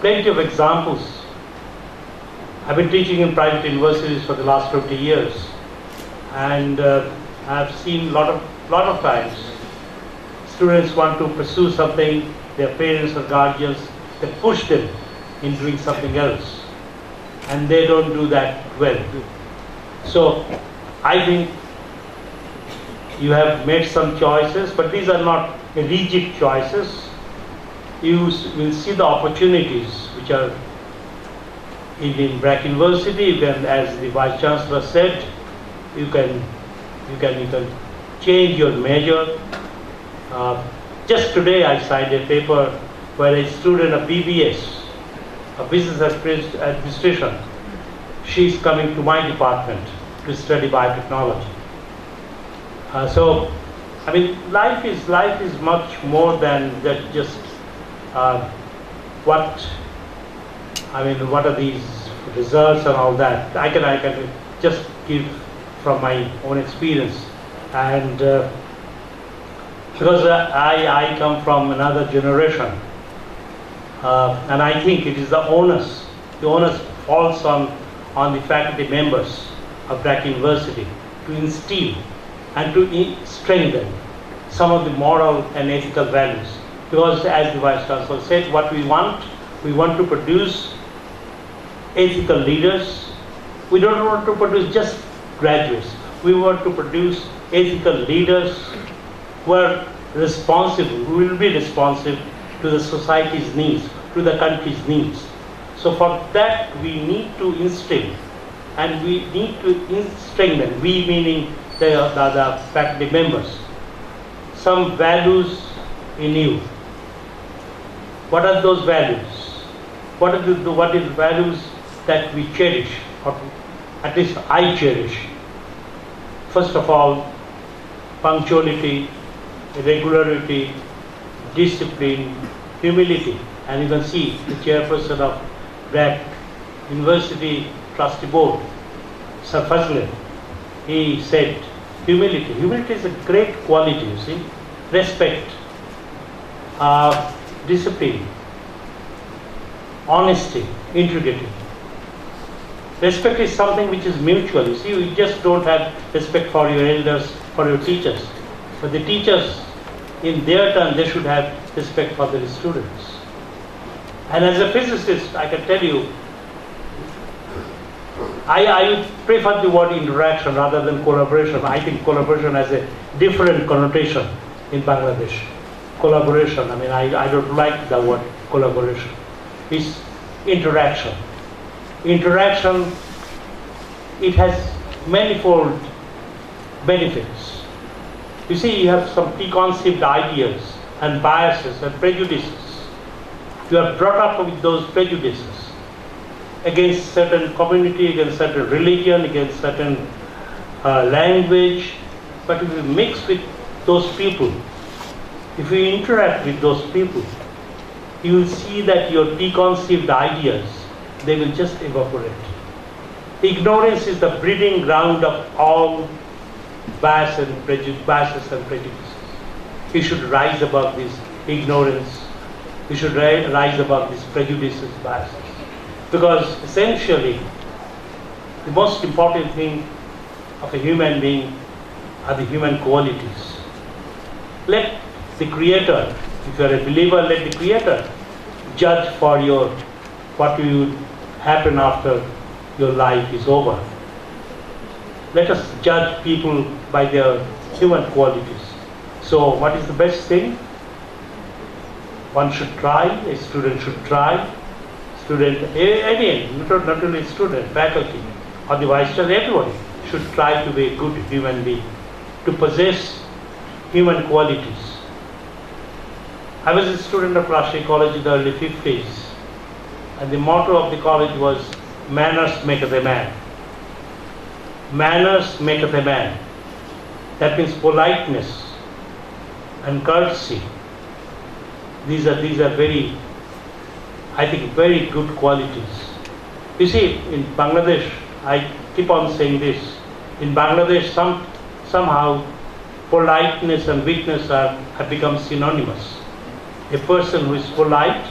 plenty of examples. I've been teaching in private universities for the last 50 years, and I've seen a lot of times students want to pursue something, their parents or guardians, they push them in doing something else, and they don't do that well. So I think you have made some choices, but these are not rigid choices. You will see the opportunities which are in BRAC University. You can, as the Vice Chancellor said, you can change your major. Just today I signed a paper where a student of BBS, a Business Administration, she's coming to my department to study biotechnology. So, I mean, life is much more than that. Just what are these results and all that? I can just give from my own experience, and because I come from another generation, and I think it is the onus falls on the faculty members of BRAC University to instill and to strengthen some of the moral and ethical values. Because as the Vice Chancellor said, what we want to produce ethical leaders. We don't want to produce just graduates. We want to produce ethical leaders who are responsible, who will be responsive to the society's needs, to the country's needs. So for that we need to instill, and we need to strengthen, we meaning the faculty members, some values in you. What are those values? What are the values that we cherish, or at least I cherish? First of all, punctuality, regularity, discipline, humility. And you can see the chairperson of BRAC University Trustee Board, Sir Fazlin, he said humility. Humility is a great quality, you see. Respect, discipline, honesty, integrity. Respect is something which is mutual. You see, you just don't have respect for your elders, for your teachers. But the teachers, in their turn, they should have respect for their students. And as a physicist, I can tell you, I prefer the word interaction rather than collaboration. I think collaboration has a different connotation in Bangladesh. Collaboration, I mean, I don't like the word collaboration. It's interaction. Interaction, it has manifold benefits. You see, you have some preconceived ideas and biases and prejudices. You are brought up with those prejudices against certain community, against certain religion, against certain language. But if you mix with those people, if you interact with those people, you will see that your preconceived ideas, they will just evaporate. Ignorance is the breeding ground of all biases and prejudices. You should rise above this ignorance. You should rise above these prejudices, biases. Because essentially, the most important thing of a human being are the human qualities. Let the Creator, if you are a believer, let the Creator judge for what will happen after your life is over. Let us judge people by their human qualities. So what is the best thing? One should try, a student should try, not only student, faculty, or the vice chancellor, everybody should try to be a good human being, to possess human qualities. I was a student of Rashtriya College in the early 50s, and the motto of the college was, manners maketh a man. Manners maketh a man. That means politeness and courtesy. These are very, I think, very good qualities. You see, in Bangladesh, I keep on saying this, in Bangladesh somehow politeness and weakness have become synonymous. A person who is polite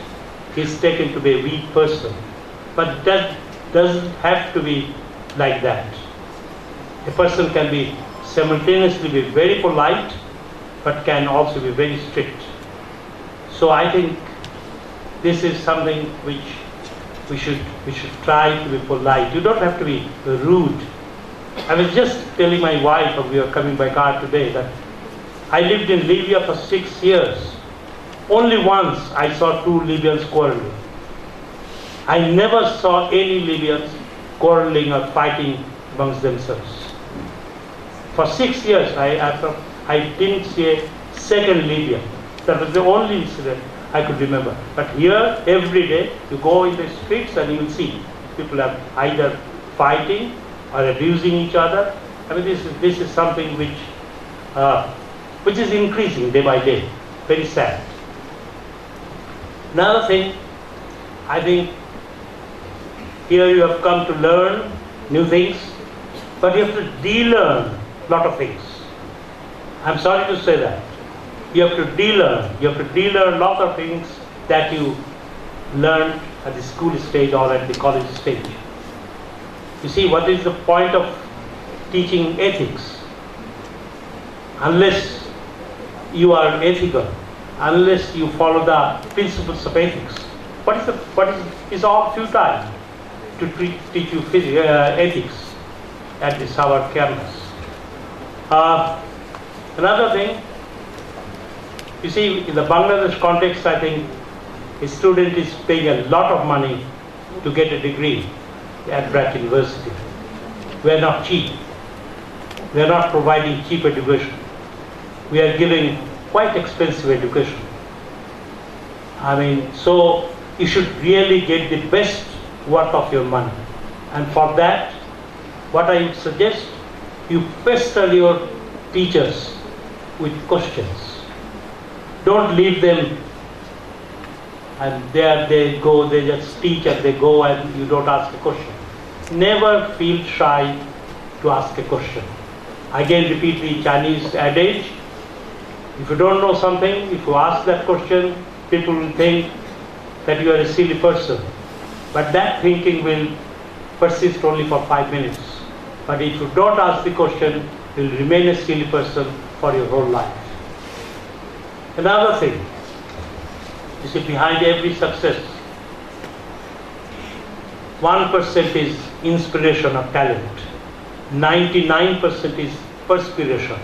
he's taken to be a weak person. But that doesn't have to be like that. A person can be simultaneously be very polite, but can also be very strict. So I think this is something which we should try to be polite. You don't have to be rude. I was just telling my wife, we were coming by car today, that I lived in Libya for 6 years. Only once I saw two Libyans quarreling. I never saw any Libyans quarreling or fighting amongst themselves. For 6 years, I didn't see a second Libyan. That was the only incident I could remember. But here, every day, you go in the streets and you will see people are either fighting or abusing each other. I mean, this is something which is increasing day by day. Very sad. Another thing, I think here you have come to learn new things, but you have to de-learn a lot of things. I'm sorry to say that. You have to de-learn. You have to de-learn a lot of things that you learned at the school stage or at the college stage. You see, what is the point of teaching ethics? Unless you are ethical, unless you follow the principles of ethics, it's all futile to teach you ethics at this Harvard campus. Another thing, you see, in the Bangladesh context, I think a student is paying a lot of money to get a degree at BRAC University. We are not cheap. We are not providing cheap education. We are giving quite expensive education. I mean, so you should really get the best worth of your money. And for that, what I would suggest, you pester your teachers with questions. Don't leave them and there they go, they just teach and they go and you don't ask a question. Never feel shy to ask a question. Again, repeat the Chinese adage, if you don't know something, if you ask that question, people will think that you are a silly person. But that thinking will persist only for 5 minutes. But if you don't ask the question, you will remain a silly person for your whole life. Another thing, you see, behind every success, 1% is inspiration or talent, 99% is perspiration,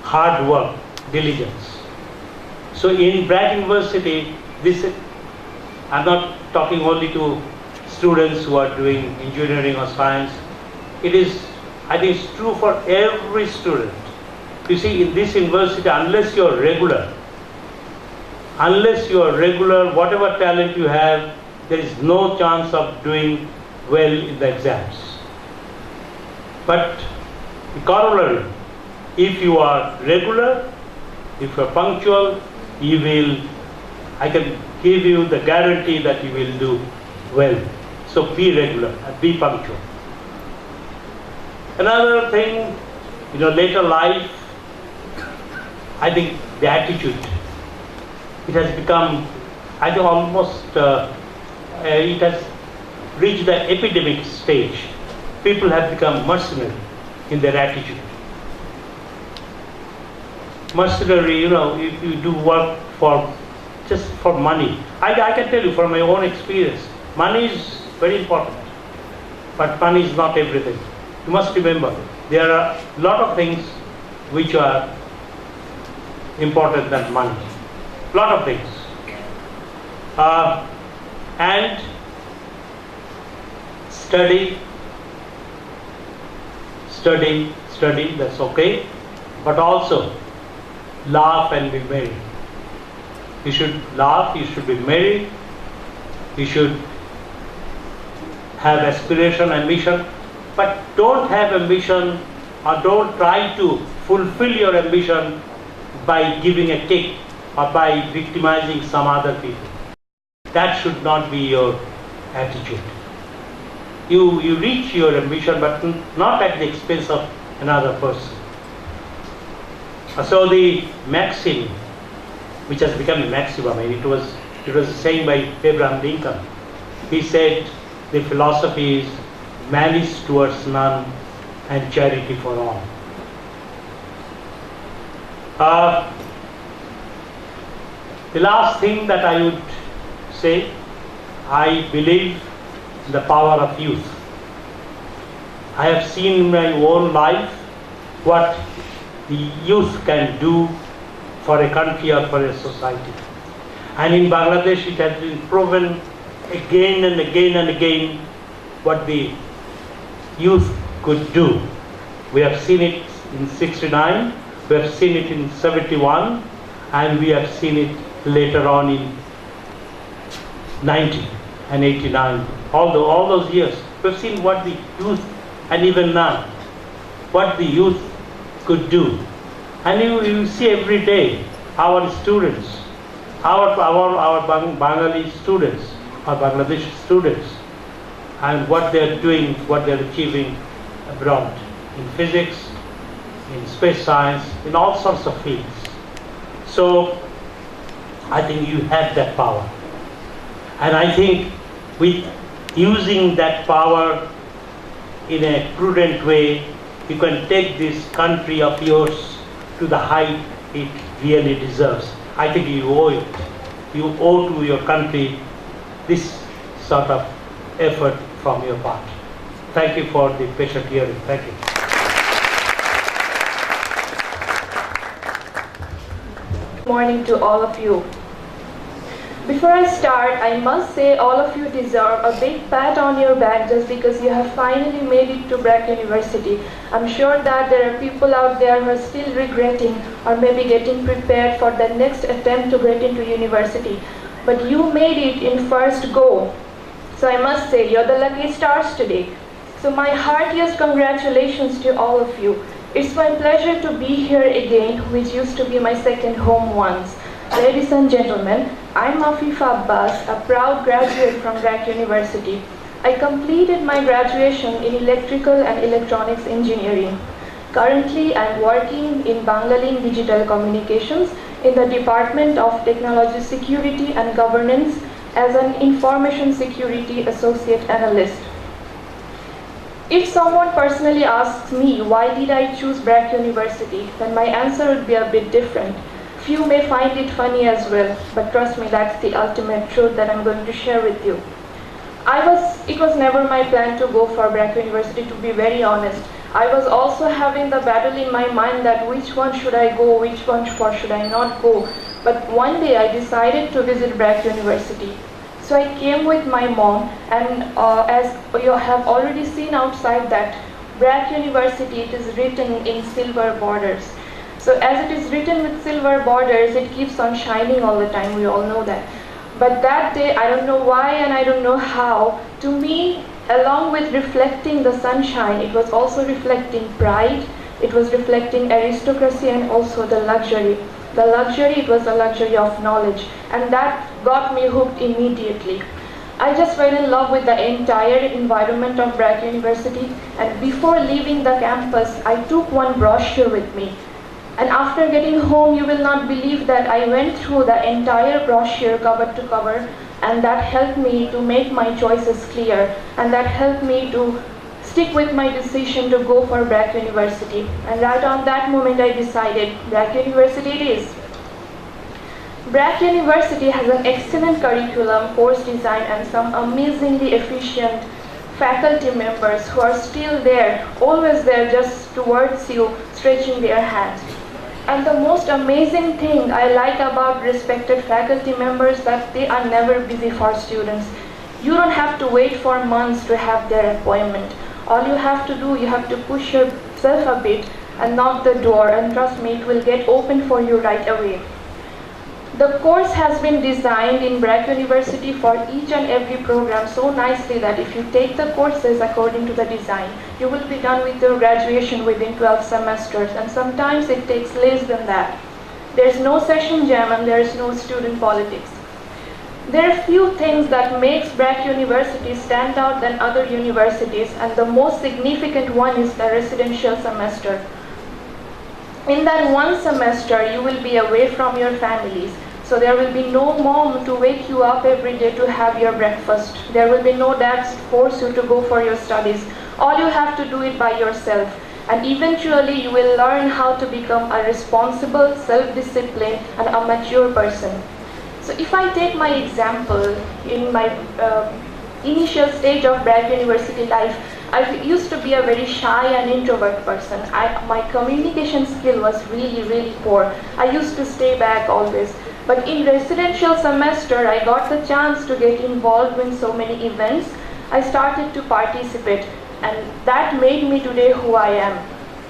hard work, diligence. So in BRAC University, I'm not talking only to students who are doing engineering or science. I think it's true for every student. You see, in this university, unless you're regular, whatever talent you have, there is no chance of doing well in the exams. But the corollary, if you are regular, if you are punctual, I can give you the guarantee that you will do well. So be regular and be punctual. Another thing, later life, I think the attitude. It has become, I think almost, it has reached the epidemic stage. People have become mercenary in their attitude. Mercenary, if you do work just for money. I can tell you from my own experience, money is very important, but money is not everything. You must remember, there are a lot of things which are important than money. A lot of things. And study, that's okay. But also, laugh and be merry. You should laugh, you should be merry, you should have aspiration, ambition, but don't have ambition or don't try to fulfill your ambition by giving a kick or by victimizing some other people. That should not be your attitude. You reach your ambition, but not at the expense of another person. So the maxim, which has become a maxim, it was It was a saying by Abraham Lincoln. He said, the philosophy is malice towards none and charity for all. The last thing that I would say, I believe in the power of youth. I have seen in my own life what the youth can do for a country or for a society. And in Bangladesh it has been proven again and again and again what the youth could do. We have seen it in 69, we have seen it in 71, and we have seen it later on in 90 and 89. All those years, we have seen what the youth, and even now, what the youth could do. And you see every day our students, our Bengali students, our Bangladeshi students, and what they are doing, what they are achieving abroad in physics, in space science, in all sorts of fields. So I think you have that power. And I think with using that power in a prudent way, you can take this country of yours to the height it really deserves. I think you owe it. You owe to your country this sort of effort from your part. Thank you for the patient hearing. Thank you. Good morning to all of you. Before I start, I must say all of you deserve a big pat on your back just because you have finally made it to BRAC University. I'm sure that there are people out there who are still regretting or maybe getting prepared for the next attempt to get into university. But you made it in first go. So I must say, you're the lucky stars today. So my heartiest congratulations to all of you. It's my pleasure to be here again, which used to be my second home once. Ladies and gentlemen, I'm Afifa Abbas, a proud graduate from BRAC University. I completed my graduation in electrical and electronics engineering. Currently, I'm working in Banglalink Digital Communications in the Department of Technology Security and Governance as an Information Security Associate Analyst. If someone personally asks me why did I choose BRAC University, then my answer would be a bit different. Few may find it funny as well, but trust me, that's the ultimate truth that I'm going to share with you. It was never my plan to go for BRAC University, to be very honest. I was also having the battle in my mind that which one should I go, which one should I not go. But one day I decided to visit BRAC University. So I came with my mom, and as you have already seen outside that BRAC University, it is written in silver borders. So as it is written with silver borders, it keeps on shining all the time, we all know that. But that day, I don't know why and I don't know how, to me, along with reflecting the sunshine, it was also reflecting pride, it was reflecting aristocracy and also the luxury. The luxury, it was the luxury of knowledge, and that got me hooked immediately. I just fell in love with the entire environment of BRAC University, and before leaving the campus, I took one brochure with me. And after getting home, you will not believe that I went through the entire brochure cover to cover, and that helped me to make my choices clear, and that helped me to stick with my decision to go for BRAC University. And right on that moment, I decided BRAC University it is. BRAC University has an excellent curriculum, course design, and some amazingly efficient faculty members who are still there, always there just towards you, stretching their hands. And the most amazing thing I like about respected faculty members that they are never busy for students. You don't have to wait for months to have their appointment. All you have to do, you have to push yourself a bit and knock the door, and trust me, it will get open for you right away. The course has been designed in BRAC University for each and every program so nicely that if you take the courses according to the design, you will be done with your graduation within 12 semesters, and sometimes it takes less than that. There is no session jam and there is no student politics. There are few things that makes BRAC University stand out than other universities, and the most significant one is the residential semester. In that one semester, you will be away from your families. So there will be no mom to wake you up every day to have your breakfast. There will be no dad to force you to go for your studies. All you have to do it by yourself. And eventually you will learn how to become a responsible, self-disciplined, and a mature person. So if I take my example in my initial stage of BRAC University life, I used to be a very shy and introvert person. My communication skill was really poor. I used to stay back always. But in residential semester, I got the chance to get involved in so many events. I started to participate, and that made me today who I am.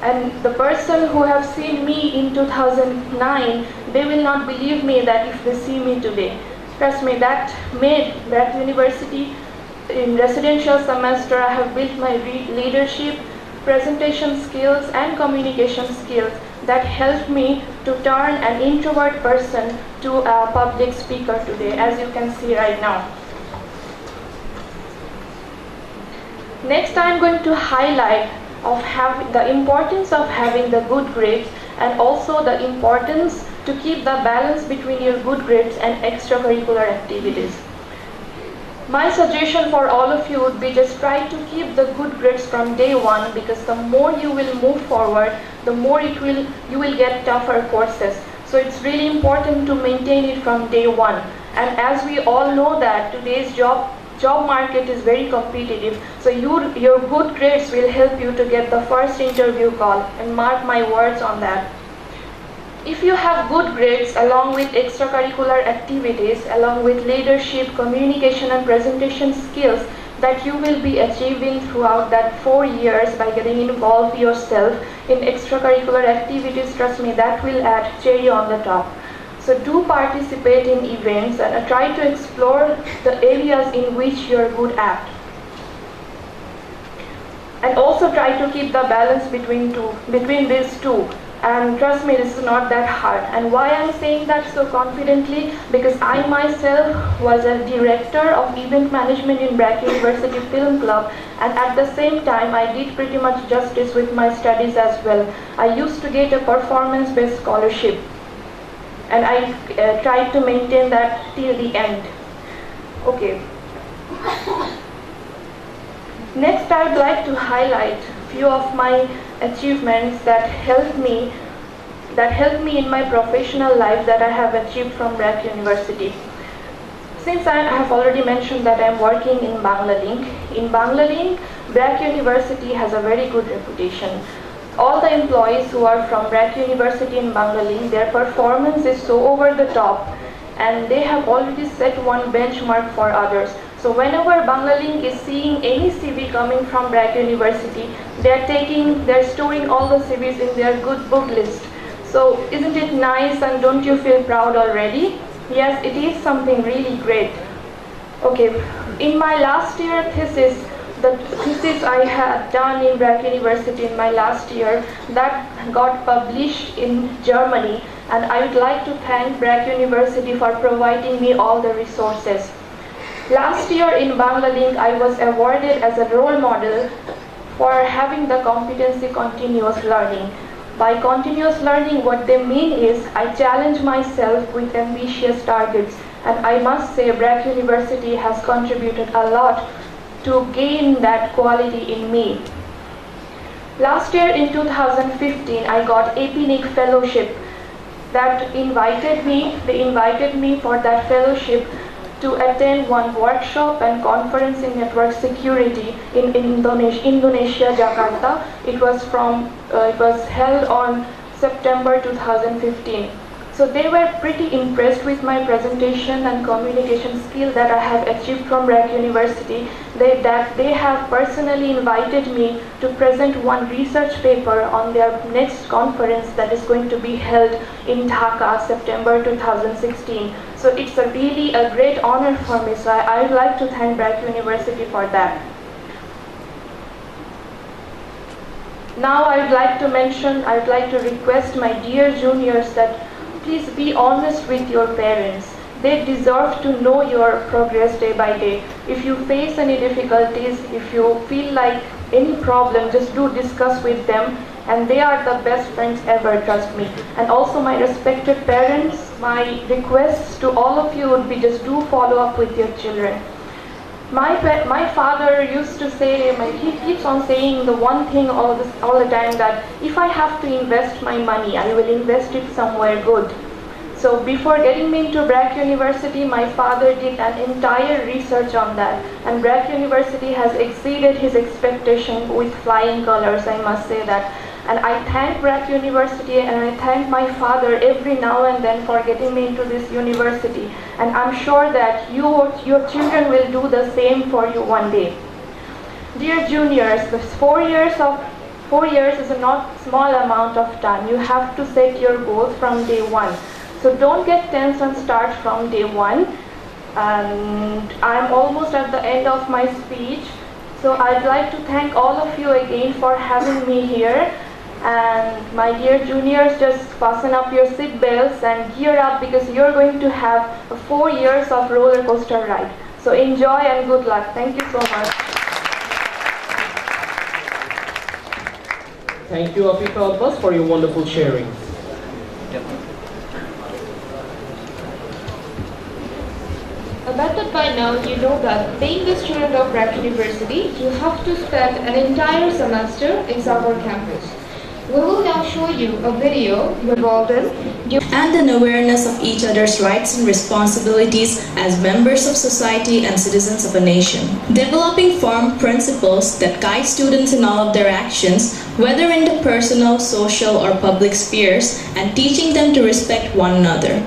And the person who have seen me in 2009, they will not believe me that if they see me today. Trust me, that made BRAC University in residential semester, I have built my leadership, presentation skills, and communication skills that helped me to turn an introvert person to a public speaker today, as you can see right now. Next, I am going to highlight the importance of having the good grades, and also the importance to keep the balance between your good grades and extracurricular activities. My suggestion for all of you would be just try to keep the good grades from day one, because the more you will move forward, the more you will get tougher courses. So it's really important to maintain it from day one. And as we all know that today's job market is very competitive, so your good grades will help you to get the first interview call, and mark my words on that. If you have good grades along with extracurricular activities, along with leadership, communication, and presentation skills that you will be achieving throughout that 4 years by getting involved yourself in extracurricular activities, trust me, that will add cherry on the top. So do participate in events and try to explore the areas in which you're good at. And also try to keep the balance between these two. And trust me, this is not that hard. And why I'm saying that so confidently? Because I myself was a director of event management in BRAC University Film Club, and at the same time I did pretty much justice with my studies as well. I used to get a performance-based scholarship, and I tried to maintain that till the end. Okay. Next, I would like to highlight few of my achievements that helped me in my professional life that I have achieved from BRAC University. Since I have already mentioned that I am working in Banglalink, BRAC University has a very good reputation. All the employees who are from BRAC University in Banglalink, their performance is so over the top, and they have already set one benchmark for others. So whenever Banglalink is seeing any CV coming from BRAC University, they're storing all the CVs in their good book list. So isn't it nice, and don't you feel proud already? Yes, it is something really great. Okay, in my last year thesis, the thesis I had done in BRAC University in my last year, that got published in Germany, and I would like to thank BRAC University for providing me all the resources. Last year in Banglalink, I was awarded as a role model for having the competency continuous learning. By continuous learning, what they mean is I challenge myself with ambitious targets, and I must say BRAC University has contributed a lot to gain that quality in me. Last year in 2015, I got APNIC fellowship they invited me for that fellowship to attend one workshop and conference in network security in Indonesia, Jakarta. It was held on September 2015. So they were pretty impressed with my presentation and communication skill that I have achieved from BRAC University. They have personally invited me to present one research paper on their next conference that is going to be held in Dhaka, September 2016. So it's really a great honor for me. So I would like to thank BRAC University for that. Now I would like to request my dear juniors that please be honest with your parents. They deserve to know your progress day by day. If you face any difficulties, if you feel like any problem, just do discuss with them and they are the best friends ever, trust me. And also my respected parents, my requests to all of you would be just do follow up with your children. My father used to say, he keeps on saying the one thing all the time, that if I have to invest my money, I will invest it somewhere good. So before getting me into BRAC University, my father did an entire research on that. And BRAC University has exceeded his expectation with flying colors, I must say that. And I thank BRAC University and I thank my father every now and then for getting me into this university. And I'm sure that your children will do the same for you one day. Dear juniors, the 4 years is a not small amount of time. You have to set your goals from day one. So don't get tense and start from day one. And I'm almost at the end of my speech. So I'd like to thank all of you again for having me here. And my dear juniors, just fasten up your seat belts and gear up, because you're going to have 4 years of roller coaster ride. So enjoy and good luck. Thank you so much. Thank you, Afika Abbas, for your wonderful sharing. I bet that by now you know that being a student of BRAC University, you have to spend an entire semester in summer campus. We will now show you a video involved in and an awareness of each other's rights and responsibilities as members of society and citizens of a nation. Developing firm principles that guide students in all of their actions, whether in the personal, social, or public spheres, and teaching them to respect one another.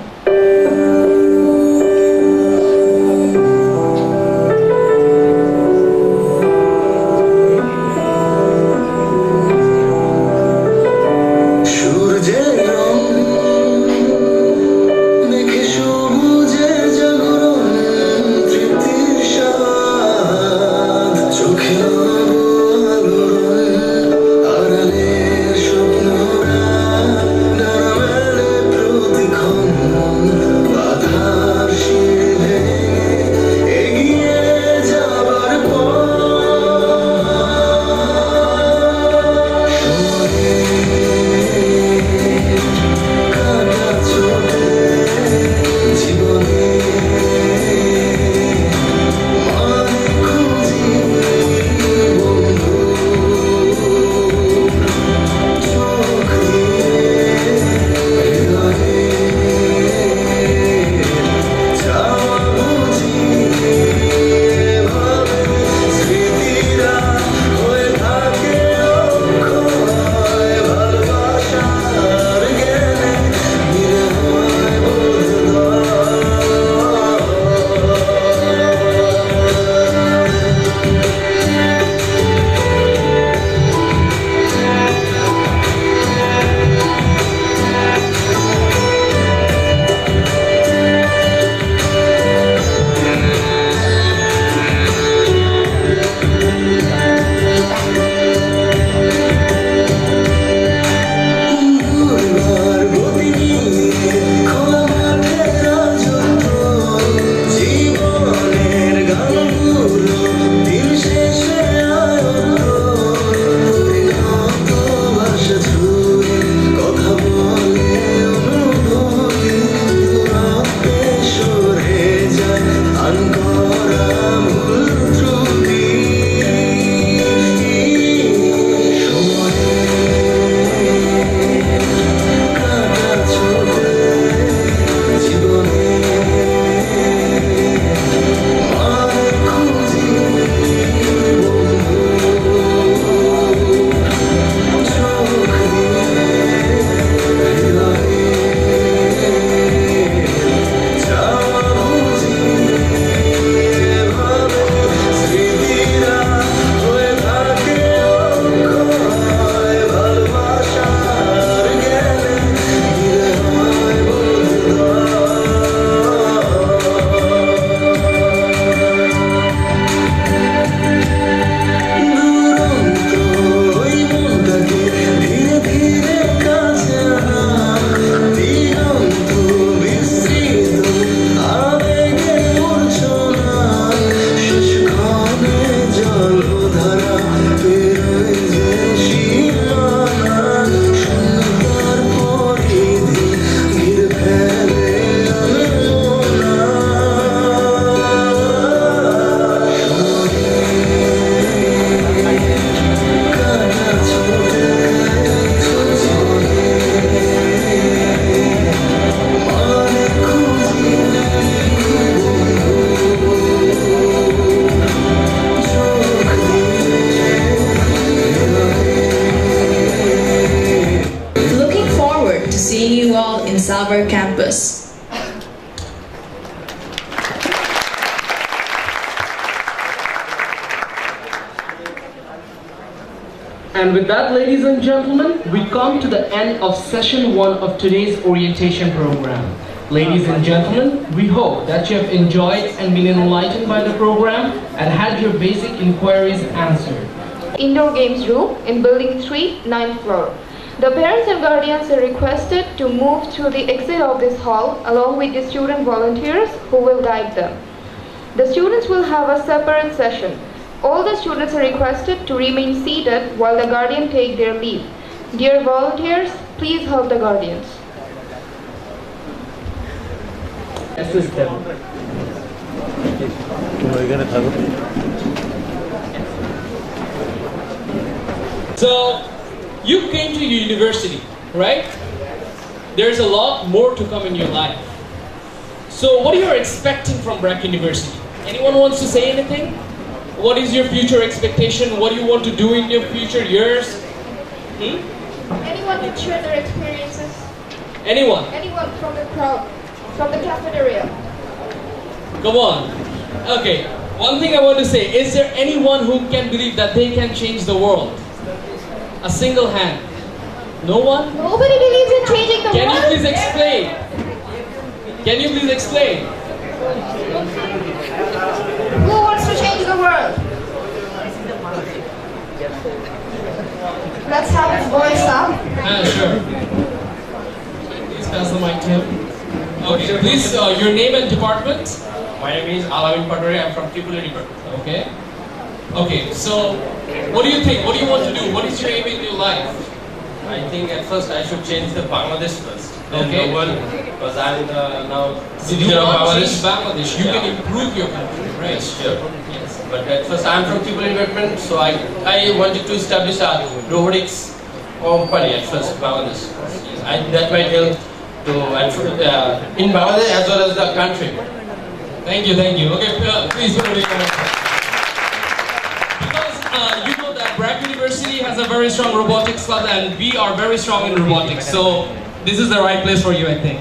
And with that, ladies and gentlemen, we come to the end of session 1 of today's orientation program. Ladies and gentlemen, we hope that you have enjoyed and been enlightened by the program and had your basic inquiries answered. Indoor games room in building 3, 9th floor. The parents and guardians are requested to move through the exit of this hall along with the student volunteers who will guide them. The students will have a separate session. All the students are requested to remain seated while the guardian take their leave. Dear volunteers, please help the guardians. Assist them. So, you came to university, right? There's a lot more to come in your life. So, what are you expecting from BRAC University? Anyone wants to say anything? What is your future expectation? What do you want to do in your future years? Anyone can share their experiences. Anyone? Anyone from the crowd, from the cafeteria. Come on. Okay, one thing I want to say, is there anyone who can believe that they can change the world? A single hand. No one? Nobody believes in changing the Can you world. please explain? Can you please explain? Who wants to change the world? Let's have this voice up. Sure. Please pass the mic to him. Okay, please, your name and department? My name is alumni. I'm from Triple department. Okay. Okay, so what do you think? What do you want to do? What is your aim in your life? I think at first I should change the Bangladesh first. Then Okay. the world, because I'm now So you citizen of want to change Bangladesh. Bangladesh. You Yeah. can improve your country, right? Yes, sure. Yes. But at first I'm from Triple department, so I wanted to establish a robotics company at first, Bangladesh. Yes, that might help to in Bangladesh as well as the country. Thank you, thank you. Okay, please put a big round of applause. Because you know that BRAC University has a very strong robotics club and we are very strong in robotics. So this is the right place for you, I think.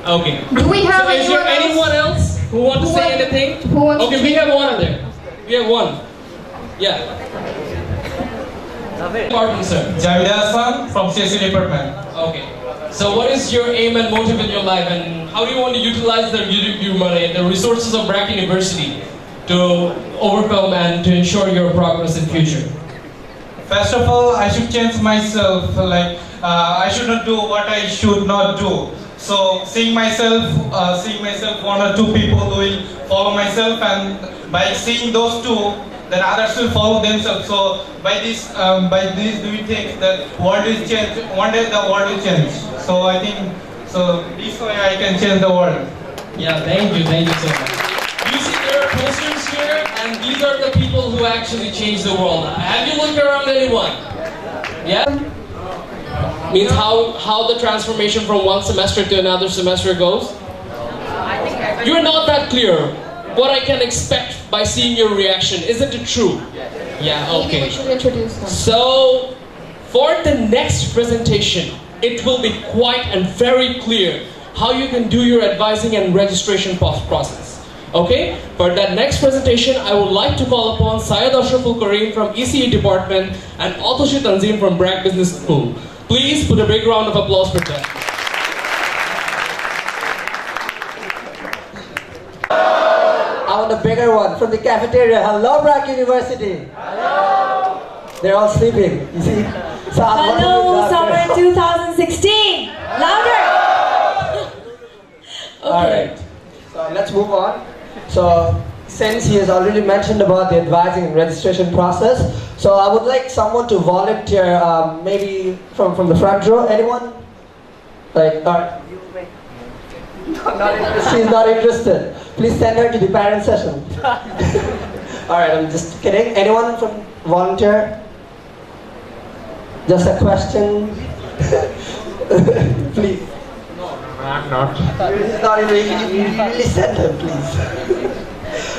Okay. Do we have So is there anyone anyone else else? who want to Who say want- anything? who wants Okay, to we say- have one there. We have one. Yeah. Pardon, sir. Javed Hassan from CSE department. Okay. So what is your aim and motive in your life, and how do you want to utilize your money, the resources of BRAC University to overcome and to ensure your progress in future? First of all, I should change myself. I should not do what I should not do. So seeing myself one or two people who will follow myself, and by seeing those two, then others will follow themselves. So by this do we think that world will change? One day the world will change. So I think this way I can change the world. Yeah, thank you so much. You see there are posters here, and these are the people who actually change the world. Have you looked around anyone? Yeah? Means how the transformation from one semester to another semester goes? You're not that clear. What I can expect by seeing your reaction, isn't it true? Yeah, Maybe okay. we should introduce them. So, for the next presentation, it will be quite and very clear how you can do your advising and registration process. Okay? For that next presentation, I would like to call upon Syed Ashraful Kareem from ECE Department and Atoshi Tanzim from BRAC Business School. Please put a big round of applause for them. I want a bigger one from the cafeteria. Hello, BRAC University. Hello. They're all sleeping. You see? So Hello, summer 2016. Louder. All right. So let's move on. So since he has already mentioned about the advising and registration process, so I would like someone to volunteer, maybe from the front row. Anyone? Like, no, not interested. She's not interested. Please send her to the parent session. All right, I'm just kidding. Anyone from volunteer? Just a question. Please. I'm not. He's not even. You really send her, please.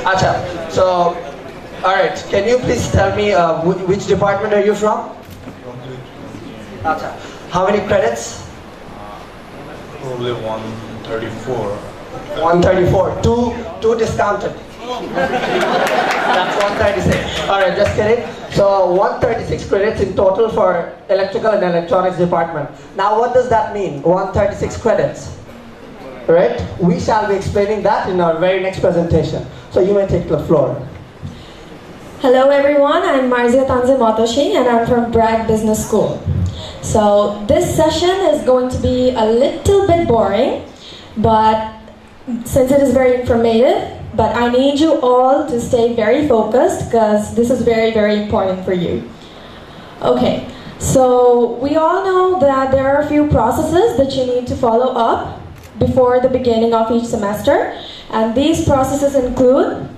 Acha. So, all right. Can you please tell me which department are you from? Acha. How many credits? Probably 134. 134. Two discounted. That's 136. Alright, just kidding. So 136 credits in total for electrical and electronics department. Now what does that mean, 136 credits? Right? We shall be explaining that in our very next presentation. So you may take the floor. Hello everyone, I'm Marzia Tanze Motoshi and I'm from BRAC Business School. So this session is going to be a little bit boring, but since it is very informative, but I need you all to stay very focused because this is very, very important for you. Okay, so we all know that there are a few processes that you need to follow up before the beginning of each semester, and these processes include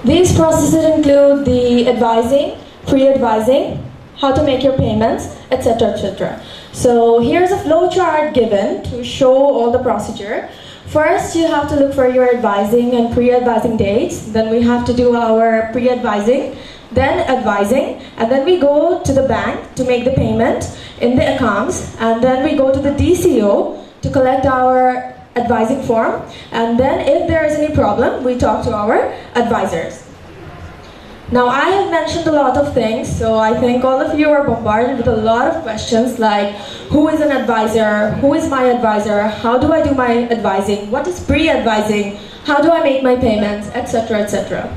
These processes include the advising, pre-advising, how to make your payments, etc., etc. So here's a flow chart given to show all the procedure. First, you have to look for your advising and pre-advising dates. Then we have to do our pre-advising, then advising, and then we go to the bank to make the payment in the accounts, and then we go to the DCO to collect our advising form, and then if there is any problem, we talk to our advisors. Now I have mentioned a lot of things, so I think all of you are bombarded with a lot of questions like, who is an advisor, who is my advisor, how do I do my advising, what is pre-advising, how do I make my payments, etc., etc.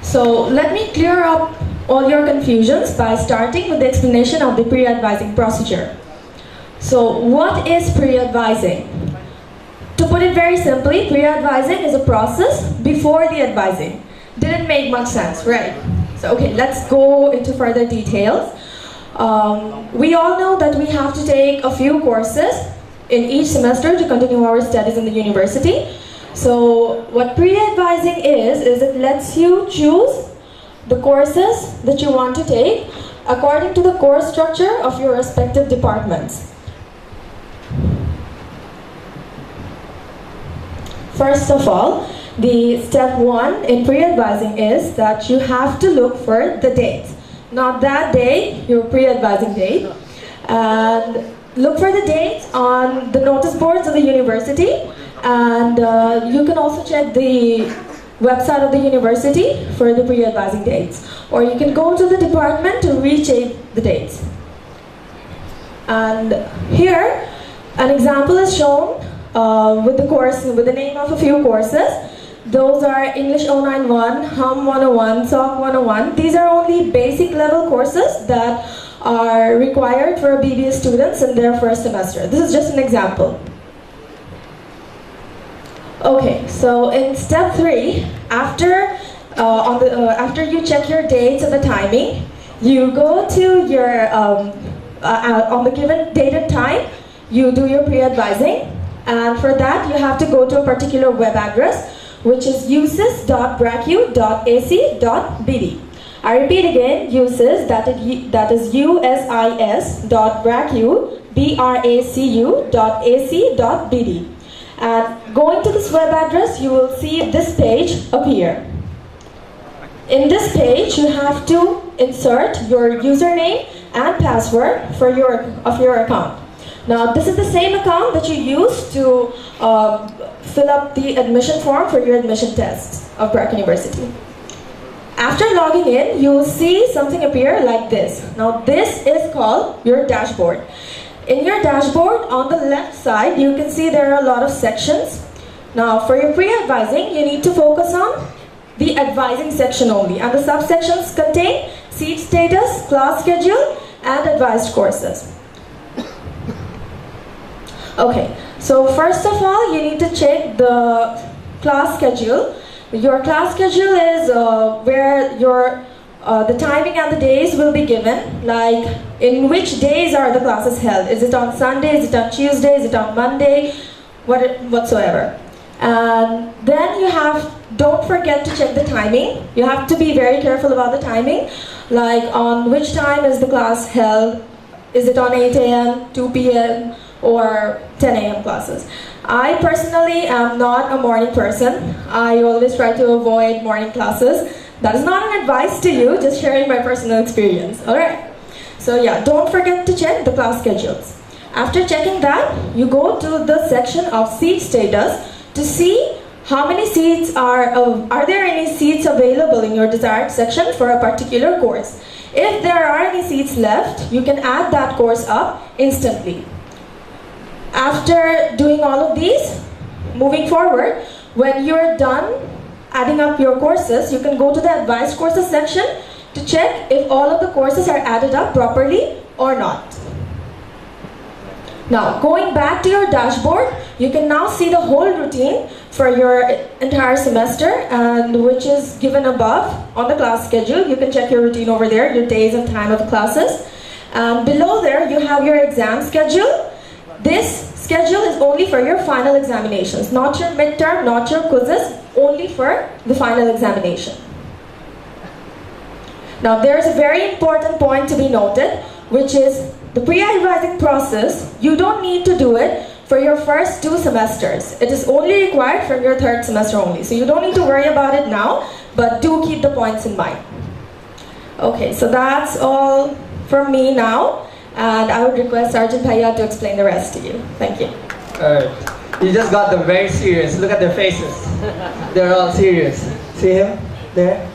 So let me clear up all your confusions by starting with the explanation of the pre-advising procedure. So what is pre-advising? To put it very simply, pre-advising is a process before the advising. Didn't make much sense, right? So okay, let's go into further details. We all know that we have to take a few courses in each semester to continue our studies in the university. So what pre-advising is it lets you choose the courses that you want to take according to the course structure of your respective departments. First of all, the step one in pre-advising is that you have to look for the date. Not that day, your pre-advising date. And look for the date on the notice boards of the university. And you can also check the website of the university for the pre-advising dates. Or you can go to the department to recheck the dates. And here, an example is shown with the name of a few courses. Those are English 091, Hum 101, SOC 101. These are only basic level courses that are required for BBA students in their first semester. This is just an example. Okay, so in step 3, after you check your dates and the timing, you go to your, on the given date and time, you do your pre-advising. And for that, you have to go to a particular web address, which is usis.bracu.ac.bd. I repeat again, usis, that is usis.bracu.ac.bd. And going to this web address, you will see this page appear. In this page, you have to insert your username and password of your account. Now, this is the same account that you use to fill up the admission form for your admission tests of BRAC University. After logging in, you will see something appear like this. Now, this is called your dashboard. In your dashboard, on the left side, you can see there are a lot of sections. Now, for your pre-advising, you need to focus on the advising section only. And the subsections contain seat status, class schedule, and advised courses. Okay, so first of all, you need to check the class schedule. Your class schedule is where the timing and the days will be given, like in which days are the classes held. Is it on Sunday, is it on Tuesday, is it on Monday, whatsoever. And then don't forget to check the timing. You have to be very careful about the timing, like on which time is the class held. Is it on 8 a.m., 2 p.m., or 10 a.m. classes. I personally am not a morning person. I always try to avoid morning classes. That is not an advice to you, just sharing my personal experience. Alright. So yeah, don't forget to check the class schedules. After checking that, you go to the section of seat status to see how many seats are there any seats available in your desired section for a particular course. If there are any seats left, you can add that course up instantly. After doing all of these, moving forward, when you're done adding up your courses, you can go to the advised courses section to check if all of the courses are added up properly or not. Now, going back to your dashboard, you can now see the whole routine for your entire semester, and which is given above on the class schedule. You can check your routine over there, your days and time of the classes. Below there, you have your exam schedule. This schedule is only for your final examinations, not your midterm, not your quizzes, only for the final examination. Now, there's a very important point to be noted, which is the pre-advising process. You don't need to do it for your first 2 semesters. It is only required from your 3rd semester only. So you don't need to worry about it now, but do keep the points in mind. Okay, so that's all from me now, and I would request Sergeant Bhaiya to explain the rest to you. Thank you. Alright. You just got them very serious. Look at their faces. They're all serious. See him? There?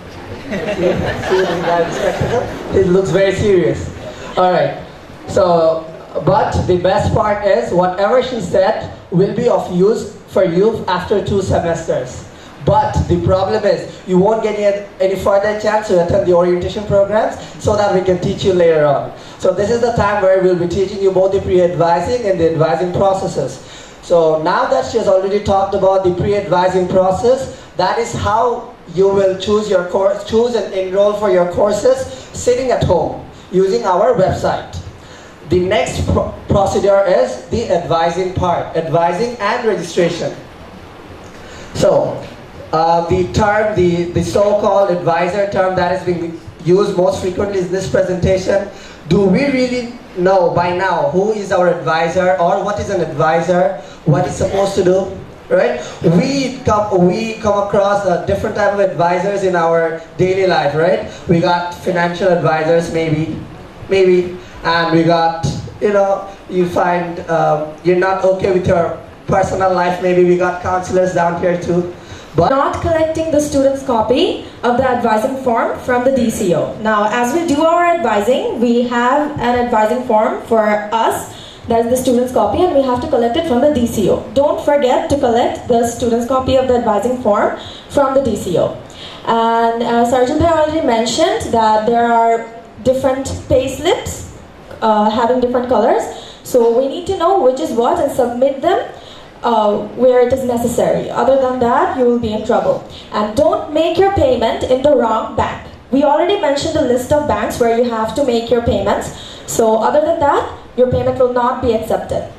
See the guy with spectacles? He looks very serious. Alright. So, but the best part is whatever she said will be of use for you after 2 semesters. But the problem is you won't get any further chance to attend the orientation programs so that we can teach you later on. So this is the time where we'll be teaching you both the pre-advising and the advising processes. So now that she has already talked about the pre-advising process, that is how you will choose your course, choose and enroll for your courses sitting at home using our website. The next procedure is the advising part, advising and registration. So, the so-called advisor term that is being used most frequently in this presentation. Do we really know by now who is our advisor or what is an advisor, what is supposed to do? Right? We come across different type of advisors in our daily life, right? We got financial advisors maybe, and we got, you find you're not okay with your personal life, maybe we got counselors down here too. But not collecting the student's copy of the advising form from the DCO. Now, as we do our advising, we have an advising form for us, that is the student's copy, and we have to collect it from the DCO. Don't forget to collect the student's copy of the advising form from the DCO. And Sergeant Bhai already mentioned that there are different pay slips having different colors. So we need to know which is what and submit them where it is necessary. Other than that, you will be in trouble. And don't make your payment in the wrong bank. We already mentioned a list of banks where you have to make your payments. So other than that, your payment will not be accepted.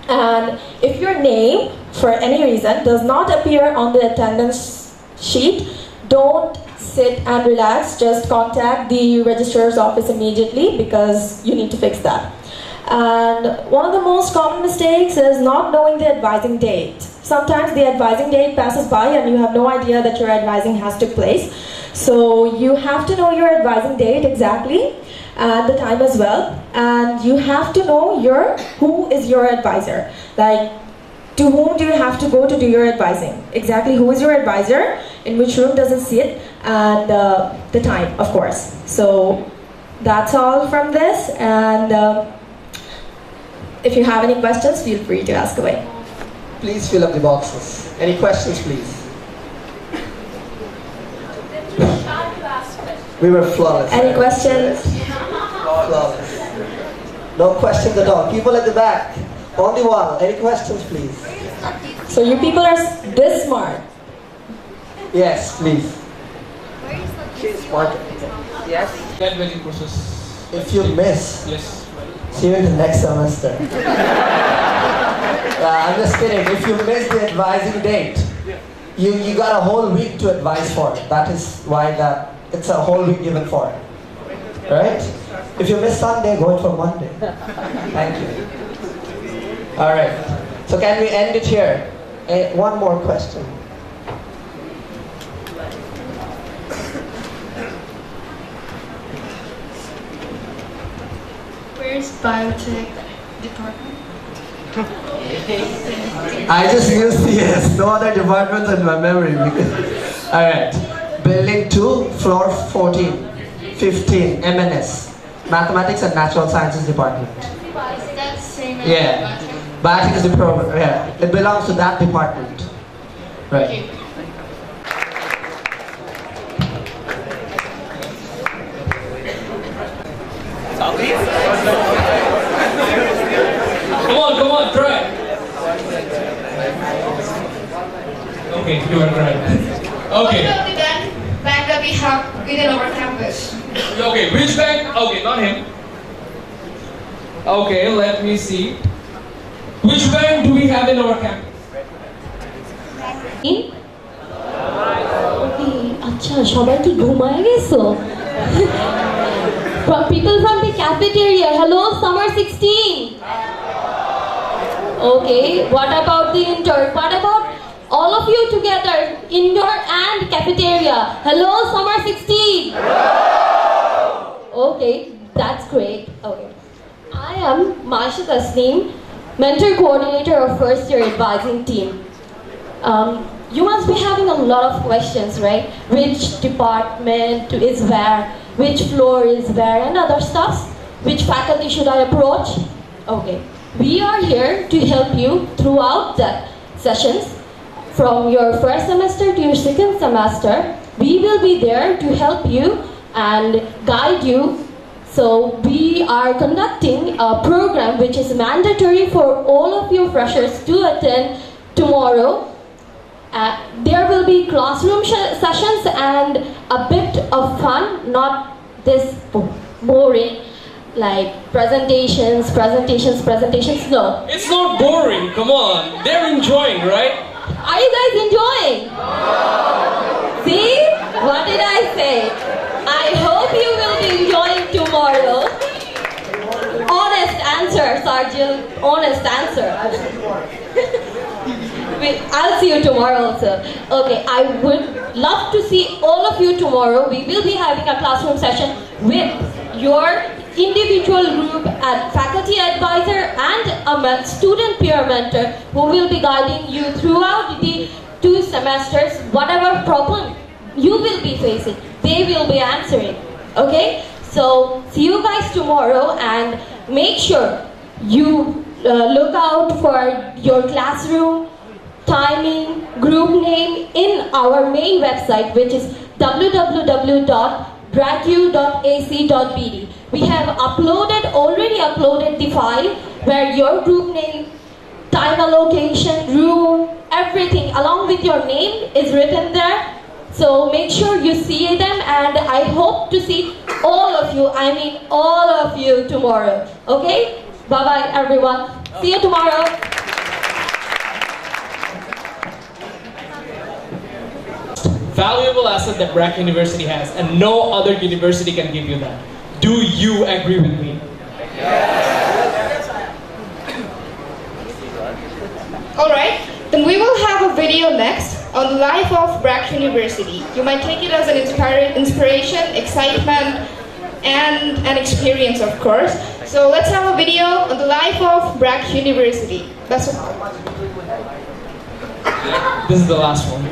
And if your name, for any reason, does not appear on the attendance sheet, don't sit and relax. Just contact the registrar's office immediately because you need to fix that. And one of the most common mistakes is not knowing the advising date. Sometimes the advising date passes by and you have no idea that your advising has took place. So you have to know your advising date exactly at the time as well. And you have to know who is your advisor. Like, to whom do you have to go to do your advising? Exactly who is your advisor, in which room does it sit, and the time, of course. So that's all from this. And if you have any questions, feel free to ask away. please fill up the boxes. Any questions, please? We were flawless. Any questions? Flawless. No questions at all. People at the back, on the wall. Any questions, please? So you people are this smart. Yes, please. She's smart. Yes. Get ready process. If you miss, Yes. see you in the next semester. I'm just kidding. If you miss the advising date, you got a whole week to advise for it. That is why it's a whole week given for it. Right? If you miss Sunday, go in for Monday. Thank you. Alright. So can we end it here? One more question. Where's biotech department? I just used CS, no other departments in my memory. Alright. Building 2, floor 14, 15, MNS. Mathematics and Natural Sciences Department. That's same as Yeah. Biotech is the program, yeah. It belongs to that department. Right. Okay. Come on, try. Okay, you are right. Okay. What about the bank that we have within our campus? Okay, which bank? Okay, not him. Okay, let me see. Which bank do we have in our campus? আচ্ছা সবাই কি ঘুমায় গেছো? People from the cafeteria, hello, summer 16. Okay, what about the intern? What about all of you together, indoor and cafeteria? Hello, summer 16. Okay, that's great. Okay, I am Maisha Tasneem, mentor coordinator of first year advising team. You must be having a lot of questions, right? Which department is where, which floor is where, and other stuff. Which faculty should I approach? Okay, we are here to help you throughout the sessions. From your first semester to your second semester, we will be there to help you and guide you. So we are conducting a program which is mandatory for all of you freshers to attend tomorrow. There will be classroom sessions and a bit of fun, not this boring like presentations, no. It's not boring, come on. They're enjoying, right? Are you guys enjoying? See? What did I say? I hope you will be enjoying tomorrow. Honest answer, Sergeant. Honest answer. I'll see you tomorrow also. Okay, I would love to see all of you tomorrow. We will be having a classroom session with your individual group and faculty advisor and a student peer mentor who will be guiding you throughout the 2 semesters. Whatever problem you will be facing, they will be answering. Okay? So, see you guys tomorrow and make sure you look out for your classroom timing, group name in our main website, which is www.bracu.ac.bd. We have already uploaded the file where your group name, time allocation, room, everything along with your name is written there. So make sure you see them, and I hope to see all of you tomorrow. Okay? Bye bye everyone. See you tomorrow. Valuable asset that BRAC University has, and no other university can give you that. Do you agree with me? Alright, then we will have a video next on the life of BRAC University. You might take it as an inspiration, excitement, and an experience, of course. So let's have a video on the life of BRAC University. That's all. This is the last one.